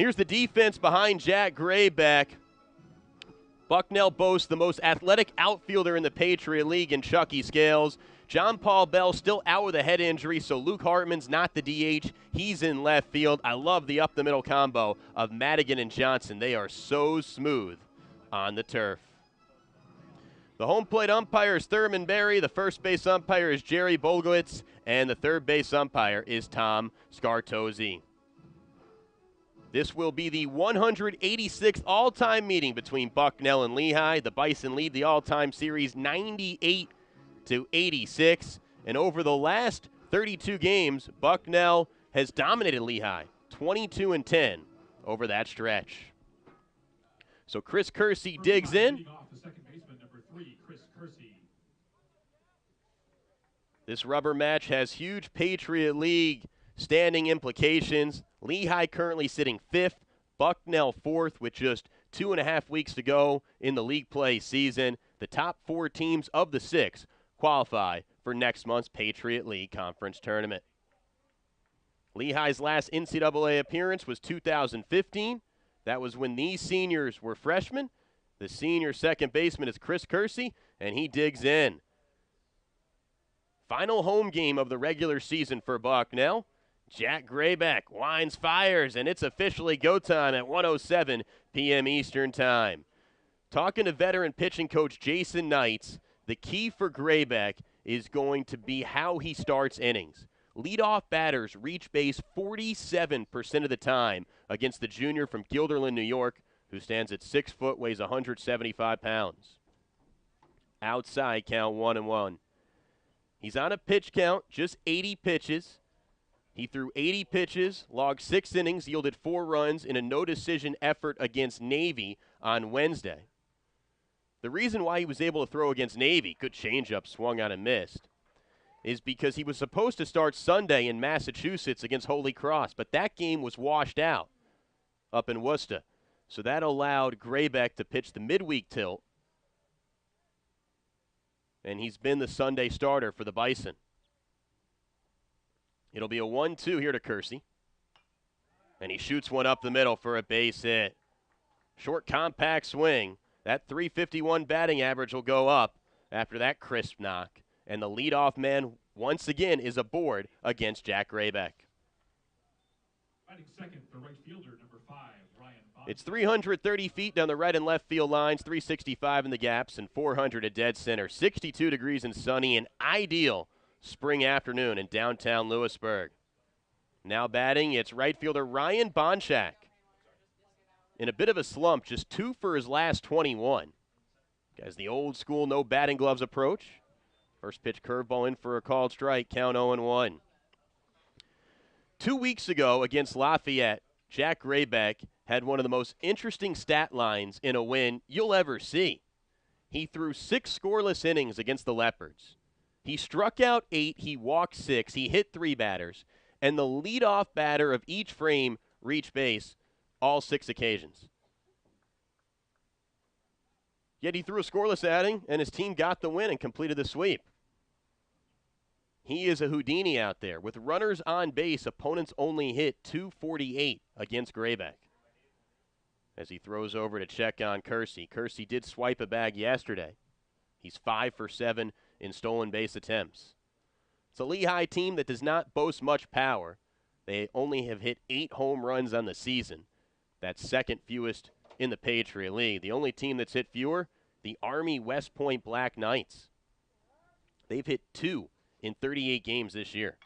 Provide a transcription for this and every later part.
Here's the defense behind Jack Grayback. Bucknell boasts the most athletic outfielder in the Patriot League in Chucky Scales. John Paul Bell still out with a head injury, so Luke Hartman's not the DH. He's in left field. I love the up-the-middle combo of Madigan and Johnson. They are so smooth on the turf. The home plate umpire is Thurman Berry. The first base umpire is Jerry Bolgowitz. And the third base umpire is Tom Scartozzi. This will be the 186th all-time meeting between Bucknell and Lehigh. The Bison lead the all-time series 98-86. And over the last 32 games, Bucknell has dominated Lehigh 22-10 over that stretch. So Chris Kersey digs in. This rubber match has huge Patriot League standing implications. Lehigh currently sitting 5th, Bucknell 4th with just 2.5 weeks to go in the league play season. The top 4 teams of the 6 qualify for next month's Patriot League Conference Tournament. Lehigh's last NCAA appearance was 2015. That was when these seniors were freshmen. The senior second baseman is Chris Kersey, and he digs in. Final home game of the regular season for Bucknell. Jack Grayback winds, fires, and it's officially go time at 1:07 p.m. Eastern Time. Talking to veteran pitching coach Jason Knights, the key for Grayback is going to be how he starts innings. Leadoff batters reach base 47% of the time against the junior from Guilderland, New York, who stands at 6 foot, weighs 175 pounds. Outside count 1-1. He's on a pitch count, just 80 pitches. He threw 80 pitches, logged 6 innings, yielded 4 runs in a no-decision effort against Navy on Wednesday. The reason why he was able to throw against Navy, good changeup, swung out and missed, is because he was supposed to start Sunday in Massachusetts against Holy Cross, but that game was washed out up in Worcester. So that allowed Grayback to pitch the midweek tilt, and he's been the Sunday starter for the Bison. It'll be a 1-2 here to Kersey. And he shoots one up the middle for a base hit. Short, compact swing. That .351 batting average will go up after that crisp knock. And the leadoff man, once again, is aboard against Jack Grayback. Batting second, the right fielder, number 5, Ryan Bond. It's 330 feet down the right and left field lines, 365 in the gaps, and 400 at dead center. 62 degrees and sunny, an ideal spring afternoon in downtown Lewisburg. Now batting, it's right fielder Ryan Bonchak. In a bit of a slump, just 2 for his last 21. Guys, the old school no batting gloves approach. First pitch curveball in for a called strike, count 0-1. 2 weeks ago against Lafayette, Jack Grayback had one of the most interesting stat lines in a win you'll ever see. He threw 6 scoreless innings against the Leopards. He struck out 8, he walked 6, he hit 3 batters, and the leadoff batter of each frame reached base all 6 occasions. Yet he threw a scoreless inning, and his team got the win and completed the sweep. He is a Houdini out there. With runners on base, opponents only hit .248 against Grayback. As he throws over to check on Kersey. Kersey did swipe a bag yesterday. He's 5 for 7 in stolen base attempts. It's a Lehigh team that does not boast much power. They only have hit 8 home runs on the season. That's second fewest in the Patriot League. The only team that's hit fewer, the Army West Point Black Knights. They've hit 2 in 38 games this year.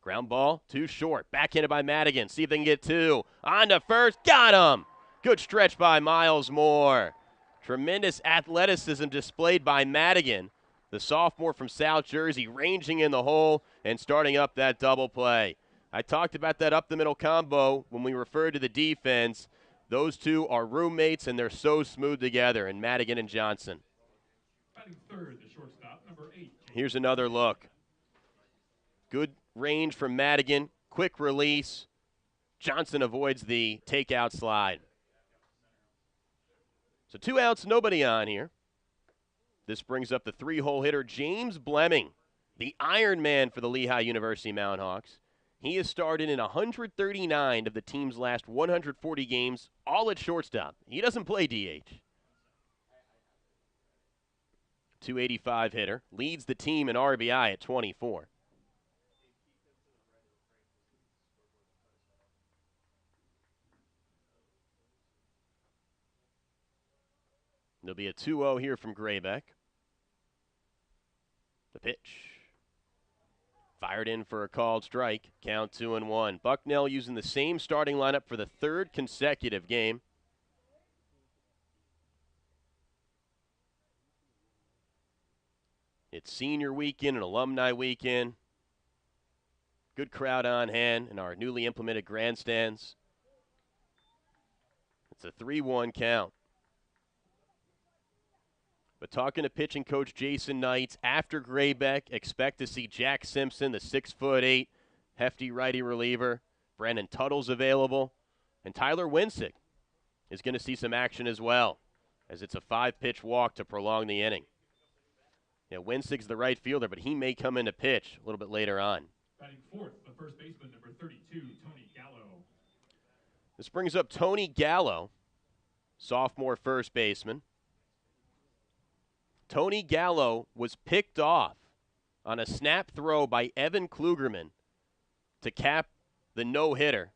Ground ball, too short. Backhanded by Madigan. See if they can get 2. On to first. Got him! Good stretch by Miles Moore. Tremendous athleticism displayed by Madigan, the sophomore from South Jersey, ranging in the hole and starting up that double play. I talked about that up-the-middle combo when we referred to the defense. Those two are roommates, and they're so smooth together, and Madigan and Johnson. Batting third, the shortstop, number 8. Here's another look. Good range from Madigan, quick release. Johnson avoids the takeout slide. So 2 outs, nobody on here. This brings up the 3-hole hitter, James Blemming, the Iron Man for the Lehigh University Mountain Hawks. He has started in 139 of the team's last 140 games, all at shortstop. He doesn't play DH. 285 hitter, leads the team in RBI at 24. There'll be a 2-0 here from Graybeck. The pitch. Fired in for a called strike. Count 2-1. Bucknell using the same starting lineup for the third consecutive game. It's senior weekend and alumni weekend. Good crowd on hand in our newly implemented grandstands. It's a 3-1 count. But talking to pitching coach Jason Knights, after Graybeck, expect to see Jack Simpson, the 6'8", hefty righty reliever. Brandon Tuttle's available. And Tyler Winsick is going to see some action as well, as it's a 5-pitch walk to prolong the inning. Yeah, Winsick's the right fielder, but he may come into pitch a little bit later on. Batting fourth, the first baseman, number 32, Tony Gallo. This brings up Tony Gallo, sophomore first baseman. Tony Gallo was picked off on a snap throw by Evan Klugerman to cap the no-hitter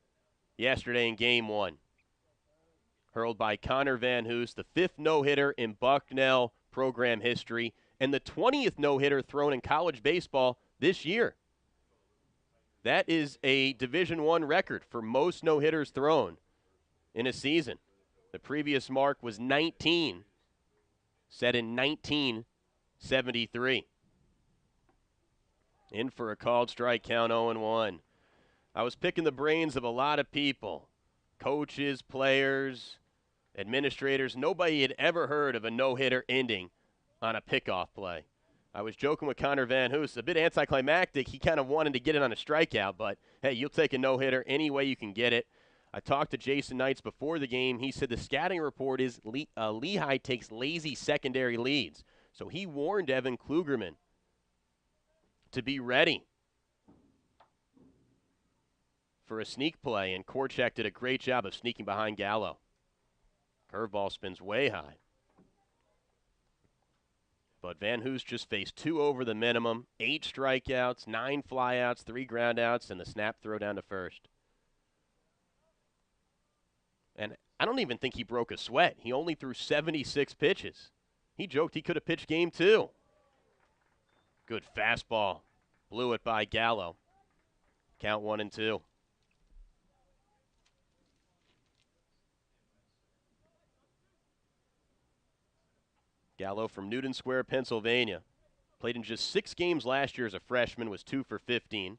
yesterday in Game 1. Hurled by Connor Van Hoos, the 5th no-hitter in Bucknell program history, and the 20th no-hitter thrown in college baseball this year. That is a Division I record for most no-hitters thrown in a season. The previous mark was 19, set in 1973. In for a called strike, count 0-1. I was picking the brains of a lot of people, coaches, players, administrators. Nobody had ever heard of a no-hitter ending on a pickoff play. I was joking with Connor Van Hoos, a bit anticlimactic. He kind of wanted to get it on a strikeout, but hey, you'll take a no-hitter any way you can get it. I talked to Jason Knights before the game. He said the scouting report is Lehigh takes lazy secondary leads. So he warned Evan Klugerman to be ready for a sneak play, and Korchak did a great job of sneaking behind Gallo. Curveball spins way high. But Van Hoos just faced 2 over the minimum, 8 strikeouts, 9 flyouts, 3 groundouts, and the snap throw down to first. And I don't even think he broke a sweat. He only threw 76 pitches. He joked he could have pitched Game 2. Good fastball. Blew it by Gallo. Count 1-2. Gallo from Newton Square, Pennsylvania. Played in just 6 games last year as a freshman, was 2 for 15.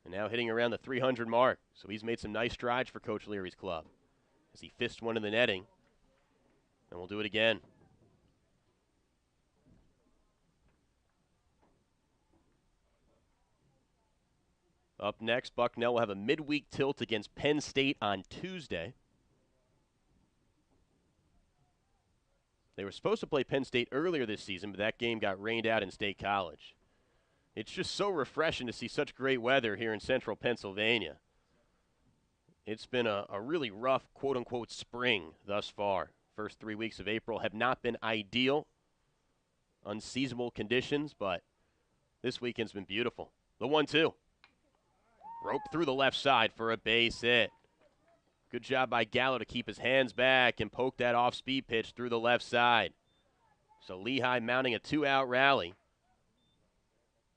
And now hitting around the 300 mark. So he's made some nice strides for Coach Leary's club as he fists one in the netting. And we'll do it again. Up next, Bucknell will have a midweek tilt against Penn State on Tuesday. They were supposed to play Penn State earlier this season, but that game got rained out in State College. It's just so refreshing to see such great weather here in central Pennsylvania. It's been a really rough, quote-unquote, spring thus far. First 3 weeks of April have not been ideal, unseasonable conditions, but this weekend's been beautiful. The 1-2. Rope through the left side for a base hit. Good job by Gallo to keep his hands back and poke that off-speed pitch through the left side. So Lehigh mounting a 2-out rally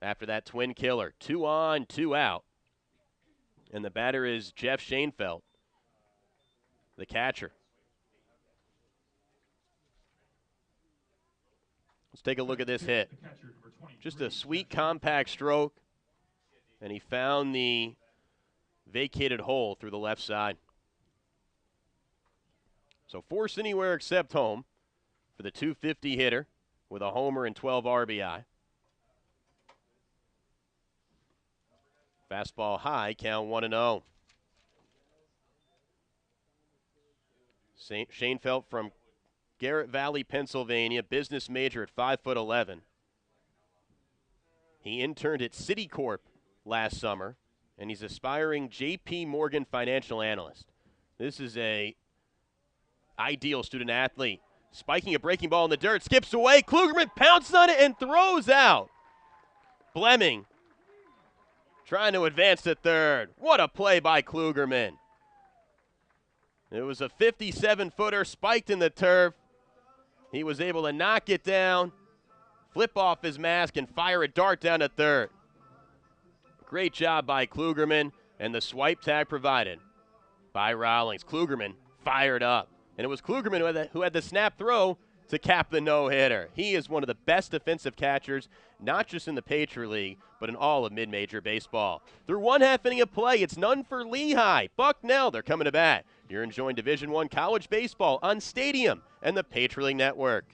after that twin killer. 2 on, 2 out. And the batter is Jeff Schoenfeld, the catcher. Let's take a look at this hit. Just a sweet, compact stroke. And he found the vacated hole through the left side. So force anywhere except home for the 250 hitter with a homer and 12 RBI. Fastball high, count 1-0. Schoenfeld from Garrett Valley, Pennsylvania, business major at 5'11". He interned at Citicorp last summer and he's aspiring J.P. Morgan financial analyst. This is a ideal student athlete. Spiking a breaking ball in the dirt, skips away. Klugerman pounces on it and throws out. Fleming trying to advance to third. What a play by Klugerman. It was a 57-footer spiked in the turf. He was able to knock it down, flip off his mask, and fire a dart down to third. Great job by Klugerman, and the swipe tag provided by Rawlings. Klugerman fired up, and it was Klugerman who had the snap throw to cap the no-hitter. He is one of the best defensive catchers, not just in the Patriot League, but in all of mid-major baseball. Through one half inning of play, it's none for Lehigh. Bucknell, they're coming to bat. You're enjoying Division I college baseball on Stadium and the Patriot League Network.